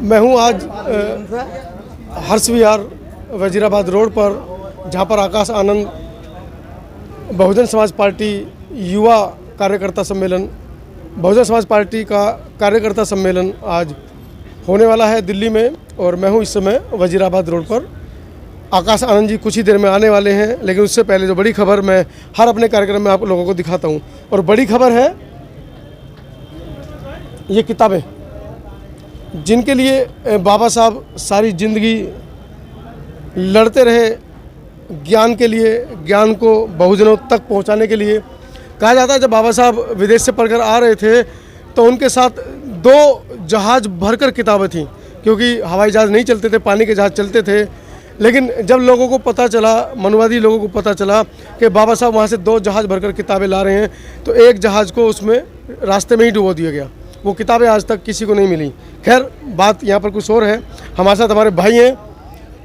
मैं हूं आज हर्ष विहार वजीराबाद रोड पर, जहां पर आकाश आनंद बहुजन समाज पार्टी युवा कार्यकर्ता सम्मेलन, बहुजन समाज पार्टी का कार्यकर्ता सम्मेलन आज होने वाला है दिल्ली में। और मैं हूं इस समय वजीराबाद रोड पर। आकाश आनंद जी कुछ ही देर में आने वाले हैं, लेकिन उससे पहले जो बड़ी खबर मैं हर अपने कार्यक्रम में आप लोगों को दिखाता हूं, और बड़ी खबर है ये किताबें, जिनके लिए बाबा साहब सारी ज़िंदगी लड़ते रहे, ज्ञान के लिए, ज्ञान को बहुजनों तक पहुंचाने के लिए। कहा जाता है जब बाबा साहब विदेश से पढ़कर आ रहे थे तो उनके साथ 2 जहाज़ भरकर किताबें थीं, क्योंकि हवाई जहाज़ नहीं चलते थे, पानी के जहाज़ चलते थे। लेकिन जब लोगों को पता चला, मनुवादी लोगों को पता चला कि बाबा साहब वहाँ से 2 जहाज़ भरकर किताबें ला रहे हैं, तो एक जहाज़ को उसमें रास्ते में ही डुबो दिया गया। वो किताबें आज तक किसी को नहीं मिली। खैर, बात यहाँ पर कुछ और है। हमारे साथ हमारे भाई हैं।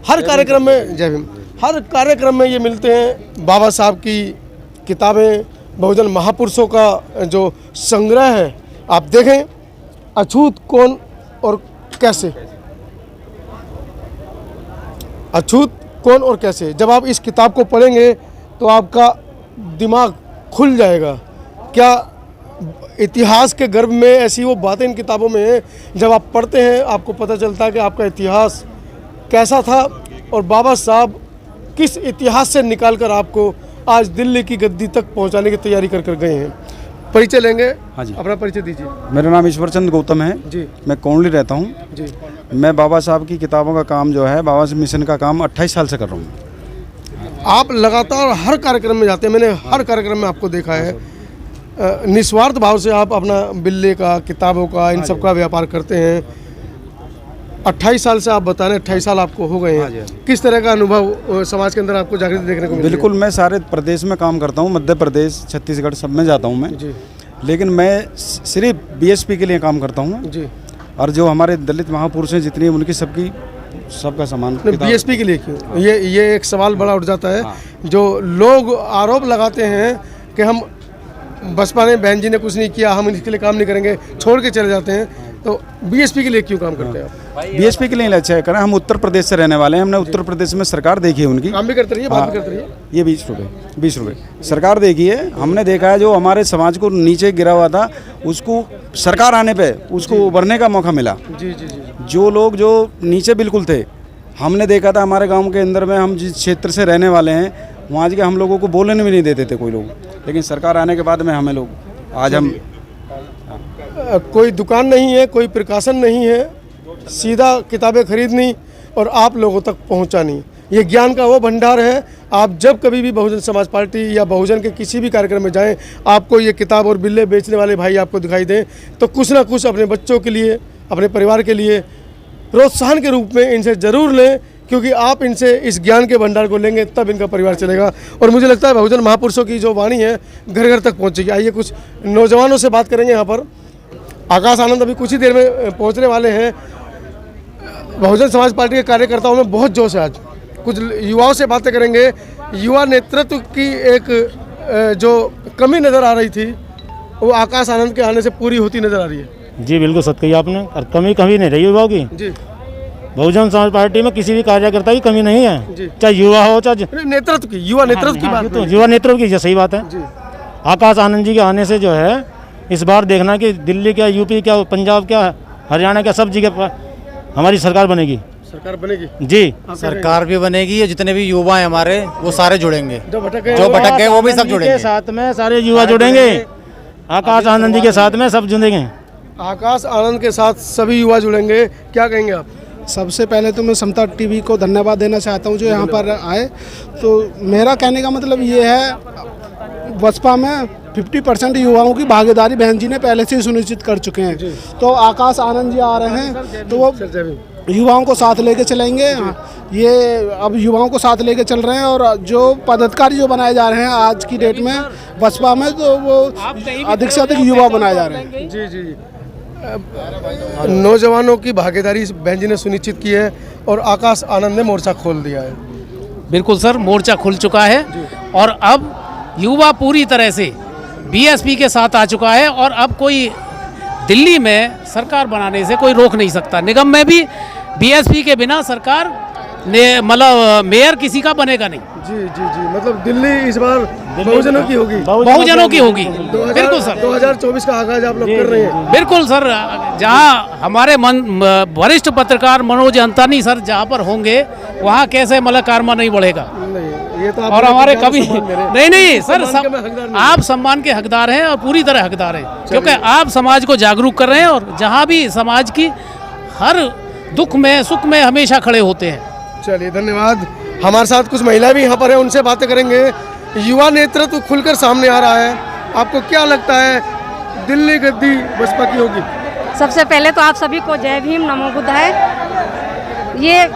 हर कार्यक्रम में, जय भीम, हर कार्यक्रम में ये मिलते हैं। बाबा साहब की किताबें, बहुजन महापुरुषों का जो संग्रह है, आप देखें, अछूत कौन और कैसे, अछूत कौन और कैसे। जब आप इस किताब को पढ़ेंगे तो आपका दिमाग खुल जाएगा। क्या इतिहास के गर्भ में ऐसी वो बातें इन किताबों में हैं, जब आप पढ़ते हैं आपको पता चलता है कि आपका इतिहास कैसा था और बाबा साहब किस इतिहास से निकालकर आपको आज दिल्ली की गद्दी तक पहुंचाने की तैयारी कर गए हैं। परिचय लेंगे? हाँ जी, अपना परिचय दीजिए। मेरा नाम ईश्वर चंद गौतम है जी। मैं कोंडली रहता हूँ जी। मैं बाबा साहब की किताबों का काम जो है, बाबा मिशन का काम 28 साल से कर रहा हूँ। आप लगातार हर कार्यक्रम में जाते हैं, मैंने हर कार्यक्रम में आपको देखा है। निस्वार्थ भाव से आप अपना बिल्ले का, किताबों का, इन सब का व्यापार करते हैं। 28 साल से आप बता रहे हैं, 28 साल आपको हो गए हैं। किस तरह का अनुभव समाज के अंदर आपको जागृति देखने को मिली? बिल्कुल, मैं सारे प्रदेश में काम करता हूँ, मध्य प्रदेश, छत्तीसगढ़, सब में जाता हूँ मैं जी। लेकिन मैं सिर्फ बीएसपी के लिए काम करता हूँ जी। और जो हमारे दलित महापुरुष हैं जितनी, उनकी सबका सामान। बीएसपी के लिए क्यों? ये एक सवाल बड़ा उठ जाता है। जो लोग आरोप लगाते हैं कि हम बसपा ने, बहन जी ने कुछ नहीं किया, हम इसके लिए काम नहीं करेंगे, छोड़ के चले जाते हैं, तो बीएसपी के लिए क्यों काम करते हैं आप? बीएसपी के लिए अच्छा करें। हम उत्तर प्रदेश से रहने वाले हैं, हमने उत्तर प्रदेश में सरकार देखी है उनकी। काम भी करते रहिए, बात भी करते रहिए। ये 20 रुपये सरकार देखी है, हमने देखा है। जो हमारे समाज को नीचे गिरा हुआ था, उसको सरकार आने पे उसको उभरने का मौका मिला। जी जी जी। जो लोग जो नीचे बिल्कुल थे, हमने देखा था हमारे गांव के अंदर में, हम जिस क्षेत्र से रहने वाले हैं, वहाँ के हम लोगों को बोलने भी नहीं देते थे कोई लोग। लेकिन सरकार आने के बाद में हमें लोग आज हम कोई दुकान नहीं है, कोई प्रकाशन नहीं है, सीधा किताबें खरीदनी और आप लोगों तक पहुंचानी। ये ज्ञान का वो भंडार है। आप जब कभी भी बहुजन समाज पार्टी या बहुजन के किसी भी कार्यक्रम में जाएं, आपको ये किताब और बिल्ले बेचने वाले भाई आपको दिखाई दें, तो कुछ ना कुछ अपने बच्चों के लिए, अपने परिवार के लिए प्रोत्साहन के रूप में इनसे ज़रूर लें, क्योंकि आप इनसे इस ज्ञान के भंडार को लेंगे तब इनका परिवार चलेगा। और मुझे लगता है बहुजन महापुरुषों की जो वाणी है घर घर तक पहुंचेगी। आइए कुछ नौजवानों से बात करेंगे यहाँ पर। आकाश आनंद अभी कुछ ही देर में पहुंचने वाले हैं। बहुजन समाज पार्टी के कार्यकर्ताओं में बहुत जोश है। आज कुछ युवाओं से बातें करेंगे। युवा नेतृत्व की एक जो कमी नज़र आ रही थी, वो आकाश आनंद के आने से पूरी होती नज़र आ रही है। जी बिल्कुल सत्य कही आपने, और कमी कभी नहीं रही युवाओं की। जी। बहुजन समाज पार्टी में किसी भी कार्यकर्ता की कमी नहीं है, चाहे युवा हो, चाहे नेतृत्व की, युवा नेतृत्व की बात, तो युवा नेतृत्व की सही बात है। जी। आकाश आनंद जी के आने से जो है, इस बार देखना कि दिल्ली क्या, यूपी क्या, पंजाब क्या, हरियाणा क्या, सब जगह पर हमारी सरकार बनेगी। सरकार बनेगी जी, सरकार भी बनेगी। जितने भी युवा हैं हमारे, वो सारे जुड़ेंगे। जो भटक गए वो भी सब जुड़ेंगे। साथ में सारे युवा जुड़ेंगे। आकाश आनंद जी के साथ में सब जुड़ेंगे। आकाश आनंद के साथ सभी युवा जुड़ेंगे। क्या कहेंगे आप? सबसे पहले तो मैं समता टीवी को धन्यवाद देना चाहता हूं जो यहाँ पर आए। तो मेरा कहने का मतलब ये है, बसपा में 50% युवाओं की भागीदारी बहन जी ने पहले से ही सुनिश्चित कर चुके हैं। तो आकाश आनंद जी आ रहे हैं, तो वो युवाओं को साथ लेके चलेंगे। ये अब युवाओं को साथ लेके चल रहे हैं, और जो पदाधिकारी जो बनाए जा रहे हैं आज की डेट में बसपा में, तो वो अधिक से अधिक युवा बनाए जा रहे हैं। जी जी। नौजवानों की भागीदारी बहन जी ने सुनिश्चित की है और आकाश आनंद ने मोर्चा खोल दिया है। बिल्कुल सर, मोर्चा खुल चुका है और अब युवा पूरी तरह से बीएसपी के साथ आ चुका है और अब कोई दिल्ली में सरकार बनाने से कोई रोक नहीं सकता। निगम में भी बीएसपी के बिना सरकार ने मतलब मेयर किसी का बनेगा नहीं। जी जी जी, मतलब दिल्ली इस बार बहुजनों की होगी। बहुजनों की होगी, बिल्कुल सर। 2024 का आगाज आप लोग कर रहे हैं। बिल्कुल सर, जहां हमारे वरिष्ठ पत्रकार मनोज अंतानी सर जहां पर होंगे वहां कैसे मतलब कारवा नहीं बढ़ेगा। नहीं, ये तो आप और हमारे ज्ञान कभी सम्मान मेरे। नहीं सर, सम्मान के मैं हकदार नहीं। आप सम्मान के हकदार हैं और पूरी तरह हकदार हैं, क्योंकि आप समाज को जागरूक कर रहे हैं और जहां भी समाज की हर दुख में सुख में हमेशा खड़े होते हैं। चलिए धन्यवाद। हमारे साथ कुछ महिला भी यहाँ पर है, उनसे बातें करेंगे। युवा नेतृत्व खुलकर सामने आ रहा है, आपको क्या लगता है दिल्ली गद्दी बसपा की होगी? सबसे पहले तो आप सभी को जय भीम, नमो बुद्धाय। ये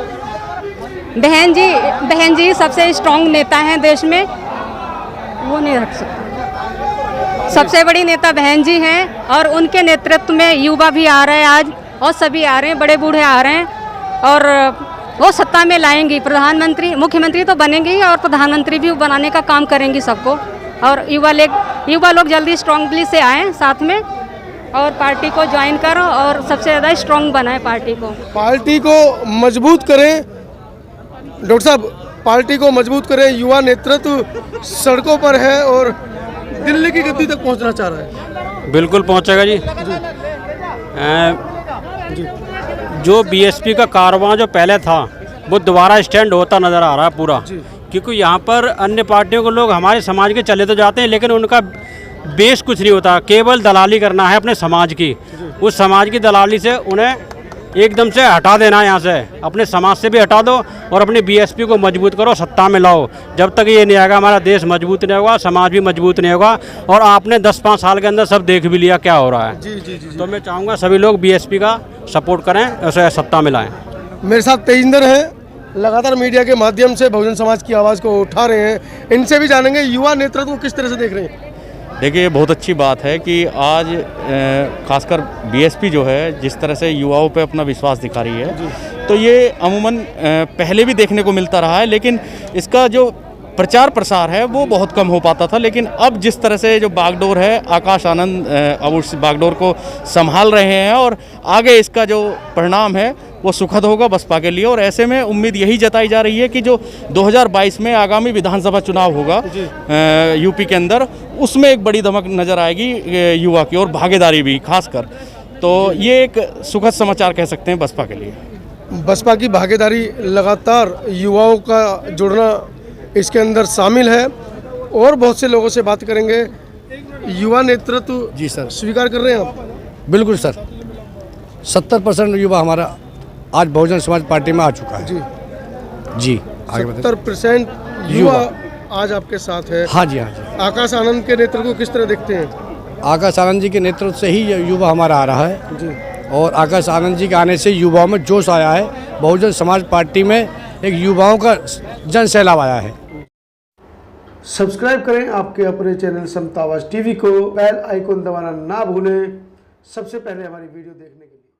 बहन जी सबसे स्ट्रांग नेता हैं देश में, वो नहीं रख सकते। सबसे बड़ी नेता बहन जी हैं और उनके नेतृत्व में युवा भी आ रहे हैं आज, और सभी आ रहे हैं, बड़े बूढ़े आ रहे हैं, और वो सत्ता में लाएंगी। प्रधानमंत्री मुख्यमंत्री तो बनेंगे ही और प्रधानमंत्री भी बनाने का काम करेंगी सबको। और युवा लोग जल्दी स्ट्रांगली से आएँ साथ में और पार्टी को ज्वाइन करो और सबसे ज़्यादा स्ट्रांग बनाए पार्टी को। पार्टी को मजबूत करें डॉक्टर साहब, पार्टी को मजबूत करें। युवा नेतृत्व सड़कों पर है और दिल्ली की गद्दी तक पहुंचना चाह रहा है। बिल्कुल पहुंचेगा जी। जो बीएसपी का कारवां जो पहले था वो दोबारा स्टैंड होता नज़र आ रहा है पूरा, क्योंकि यहाँ पर अन्य पार्टियों के लोग हमारे समाज के चले तो जाते हैं लेकिन उनका बेस कुछ नहीं होता, केवल दलाली करना है अपने समाज की। उस समाज की दलाली से उन्हें एकदम से हटा देना है, यहाँ से अपने समाज से भी हटा दो और अपनी बीएसपी को मजबूत करो, सत्ता में लाओ। जब तक ये नहीं आएगा हमारा देश मजबूत नहीं होगा, समाज भी मजबूत नहीं होगा। और आपने 10-5 साल के अंदर सब देख भी लिया क्या हो रहा है। जी जी जी, तो मैं चाहूँगा सभी लोग बीएसपी का सपोर्ट करें, उसे सत्ता में लाएं। मेरे साथ तेजिंदर हैं, लगातार मीडिया के माध्यम से बहुजन समाज की आवाज़ को उठा रहे हैं। इनसे भी जानेंगे युवा नेतृत्व को किस तरह से देख रहे हैं। देखिए, बहुत अच्छी बात है कि आज खासकर बीएसपी जो है जिस तरह से युवाओं पे अपना विश्वास दिखा रही है, तो ये अमूमन पहले भी देखने को मिलता रहा है, लेकिन इसका जो प्रचार प्रसार है वो बहुत कम हो पाता था। लेकिन अब जिस तरह से जो बागडोर है, आकाश आनंद अब उस बागडोर को संभाल रहे हैं और आगे इसका जो परिणाम है वो सुखद होगा बसपा के लिए। और ऐसे में उम्मीद यही जताई जा रही है कि जो 2022 में आगामी विधानसभा चुनाव होगा यूपी के अंदर, उसमें एक बड़ी दमक नज़र आएगी युवा की और भागीदारी भी खासकर। तो ये एक सुखद समाचार कह सकते हैं बसपा के लिए। बसपा की भागीदारी लगातार युवाओं का जुड़ना इसके अंदर शामिल है और बहुत से लोगों से बात करेंगे। युवा नेतृत्व जी सर, स्वीकार कर रहे हैं आप? बिल्कुल सर। 70% युवा हमारा आज बहुजन समाज पार्टी में आ चुका है। जी आगे 70% युवा आज आपके साथ है। हाँ जी, हाँ जी। आकाश आनंद के नेतृत्व को किस तरह देखते हैं? आकाश आनंद जी के नेतृत्व से ही युवा हमारा आ रहा है जी। और आकाश आनंद जी के आने से युवाओं में जोश आया है। बहुजन समाज पार्टी में एक युवाओं का जन सैलाब आया है। सब्सक्राइब करें आपके अपने चैनल समता आवाज़ टीवी को, बेल आइकन दबाना ना भूलें सबसे पहले हमारी वीडियो देखने के लिए।